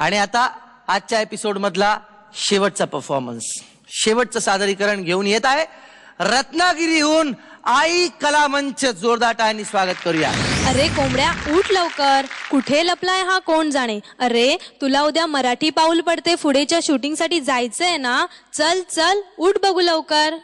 आणि आता आजच्या एपिसोड मधला शेवटचा परफॉर्मन्स, शेवटचं सादरीकरण घेऊन येत आहे रत्नागिरीहून आई कला मंच. जोरदार टाळ्यांनी स्वागत करूया. अरे कोंबड्या उठ लवकर, कुठे लपलाय हा कोण जाणे. अरे तुला उद्या मराठी पाऊल पडते पुढेच्या शूटिंग साठी जायचंय ना. चल चल उठ बघू लवकर.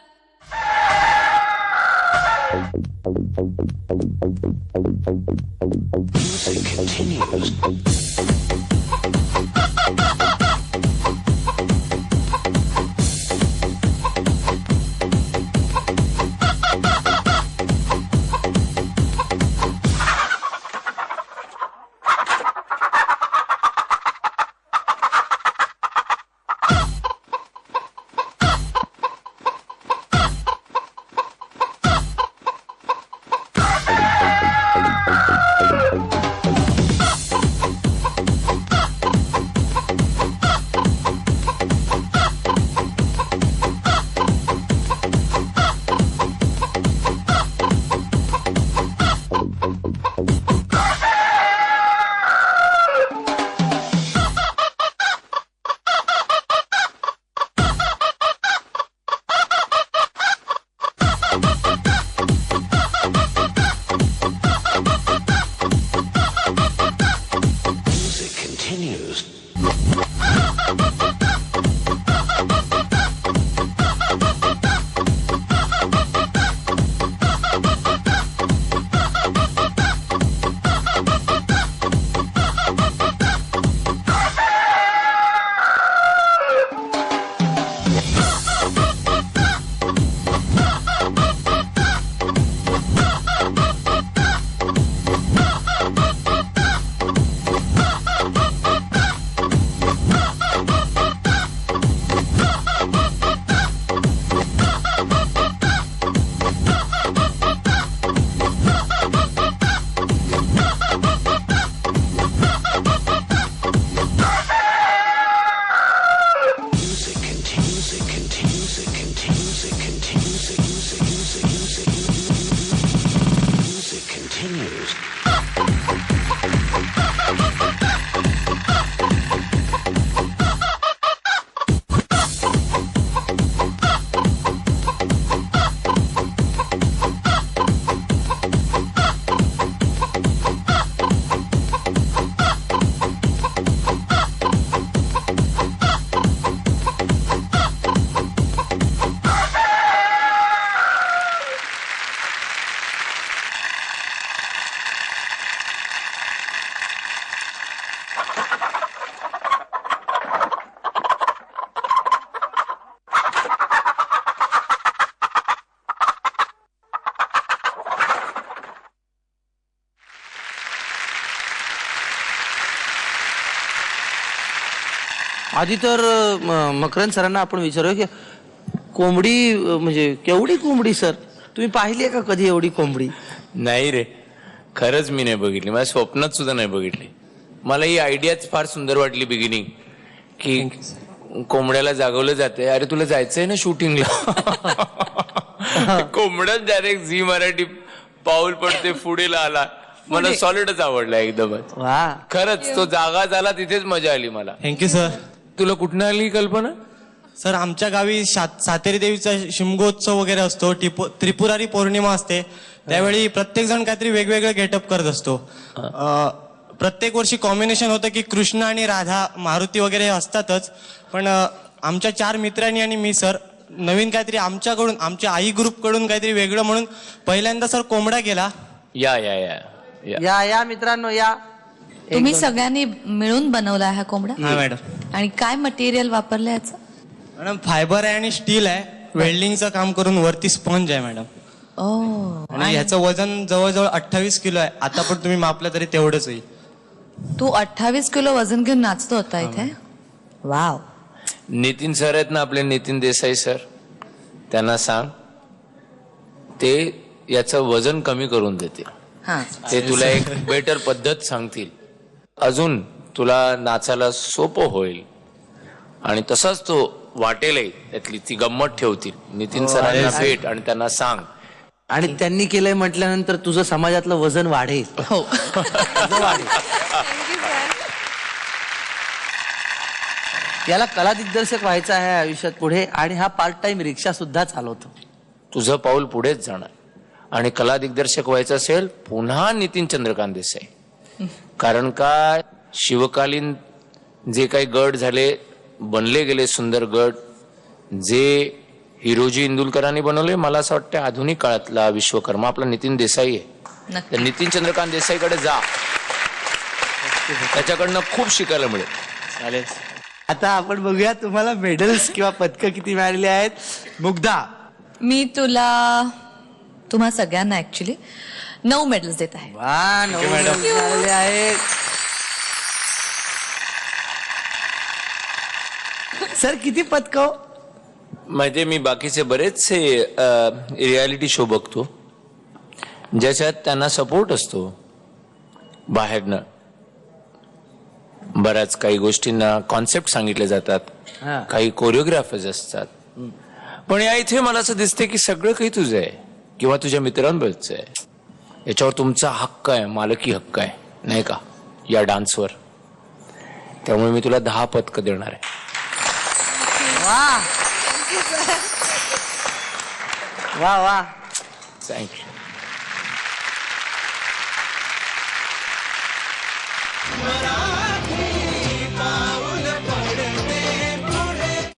आधी तर मकरंद सरांना आपण विचारूया की कोंबडी म्हणजे केवढी कोंबडी सर, तुम्ही पाहिली आहे का कधी एवढी कोंबडी? नाही रे, खरंच मी नाही बघितली, माझ्या स्वप्नात सुद्धा नाही बघितली. मला ही आयडियाच फार सुंदर वाटली बिगिनिंग, की कोंबड्याला जागवलं जाते, अरे तुला जायचंय ना शूटिंगला. कोंबड्याच डायरेक्ट झी मराठी पाऊल पडते पुढेला आला. मला सॉलिडच आवडला एकदमच. वा, खरंच तो जागा झाला तिथेच मजा आली मला. Thank you sir. तुला कुठनं आली कल्पना? सर आमच्या गावी सातेरी देवीचा शिमगोत्सव वगैरे असतो, त्रिपुरारी पौर्णिमा असते, त्यावेळी प्रत्येक जण काहीतरी वेगवेगळं गेटअप करत असतो. प्रत्येक वर्षी कॉम्बिनेशन होतं की कृष्ण आणि राधा मारुती वगैरे असतातच, पण आमच्या 4 मित्रांनी आणि मी सर नवीन काहीतरी आमच्याकडून, आमच्या आई ग्रुपकडून काहीतरी वेगळं म्हणून पहिल्यांदा सर कोंबडा केला. या या या या या मित्रांनो या. तुम्ही सगळ्यांनी मिळून बनवला हा कोंबडा? हा मॅडम. आणि काय मटेरियल वापरलं याचं? मॅडम फायबर आहे आणि स्टील आहे, वेल्डिंगचं काम करून वरती स्पंज आहे मॅडम. आणि ह्याचं वजन जवळजवळ 28 किलो आहे. आता पण तुम्ही मापलं तरी तेवढंच होईल. तू 28 किलो वजन घेऊन नाचतो होता इथे? वाव. नितीन सर आहेत ना आपले, नितीन देसाई सर, त्यांना सांग ते याचं वजन कमी करून देते. ते तुला एक बेटर पद्धत सांगतील, अजून तुला नाचायला सोपं होईल आणि तसाच तो वाटेलही, त्यातली ती गंमत ठेवतील. नितीन सरांना भेट आणि त्यांना सांग. आणि त्यांनी केलंय म्हटल्यानंतर तुझं समाजातलं वजन वाढेल. हो. याला कला दिग्दर्शक व्हायचं आहे आयुष्यात पुढे आणि हा पार्ट टाइम रिक्षा सुद्धा चालवतो. तुझं पाऊल पुढेच जाणार आणि कला दिग्दर्शक व्हायचं असेल पुन्हा नितीन चंद्रकांत देसाई. कारण का शिवकालीन जे काही गड झाले बनले गेले सुंदर गड जे हिरोजी इंदुलकरांनी बनवले, मला असं वाटतं आधुनिक काळातला विश्वकर्मा आपला नितीन देसाई आहे. नक्की. तर नितीन चंद्रकांत देसाईकडे जा, त्याच्याकडनं खूप शिकायला मिळेल. चालेल. आता आपण बघूया तुम्हाला मेडल्स किंवा पदकं किती मिळालेली आहेत. मुग्धा, मी तुम्हा सगळ्यांना ऍक्च्युली 9 मेडल्स देत आहे. वा, 9 medals मिळालेले आहेत. सर किती पदकं? म्हणजे मी बाकीचे बरेचसे रियालिटी शो बघतो ज्याच्यात त्यांना सपोर्ट असतो बाहेरनं. बऱ्याच काही गोष्टींना कॉन्सेप्ट सांगितले जातात, काही कोरिओग्राफर्स असतात. पण या इथे मला असं दिसते की सगळं काही तुझं आहे किंवा तुझ्या मित्रांबरोबरचं आहे. याच्यावर तुमचा हक्क आहे, मालकी हक्क आहे नाही का या डान्सवर. त्यामुळे मी तुला 10 पदकं देणार आहे. वा वा वा, थँक्यू.